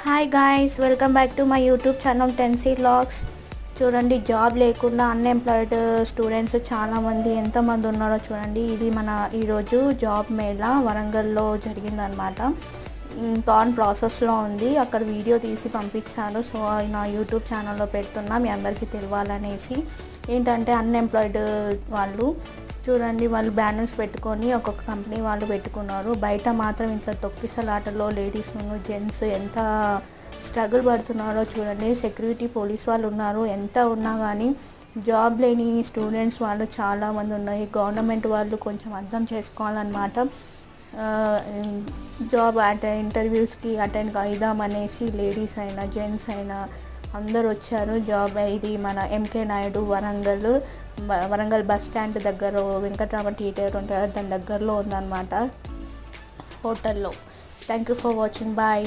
Hi guys, welcome back to my YouTube channel 10C Vlogs. చూడండి, job లేకుండా unemployed students చాలామంది ఎంతమంది ఉన్నారో చూడండి. ఇది మన ఈరోజు జాబ్ మేళా వరంగల్లో జరిగిందనమాట. తాన్ ప్రాసెస్లో ఉంది. అక్కడ వీడియో తీసి పంపించాను. సో నా యూట్యూబ్ ఛానల్లో పెడుతున్నా, మీ అందరికీ తెలియాలనేసి. ఏంటంటే అన్ఎంప్లాయిడ్ వాళ్ళు చూడండి, వాళ్ళు బ్యానర్స్ పెట్టుకొని ఒక్కొక్క కంపెనీ వాళ్ళు పెట్టుకున్నారు. బయట మాత్రం ఇంత తొక్కిసలాటలో లేడీస్ జెంట్స్ ఎంత స్ట్రగుల్ పడుతున్నారో చూడండి. సెక్యూరిటీ పోలీస్ వాళ్ళు ఉన్నారు. ఎంత ఉన్నా కానీ జాబ్ లేని స్టూడెంట్స్ వాళ్ళు చాలామంది ఉన్నాయి. గవర్నమెంట్ వాళ్ళు కొంచెం అర్థం చేసుకోవాలన్నమాట. జాబ్ ఇంటర్వ్యూస్కి అటెండ్ అయిదామనేసి లేడీస్ అయినా జెంట్స్ అయినా అందరు వచ్చారు. జాబ్ ఇది మన M K Naidu Warangal bus stand దగ్గర వెంకటరామ థియేటర్ ఉంటుంది, దాని దగ్గరలో ఉందన్నమాట, హోటల్లో. Thank you for watching. Bye.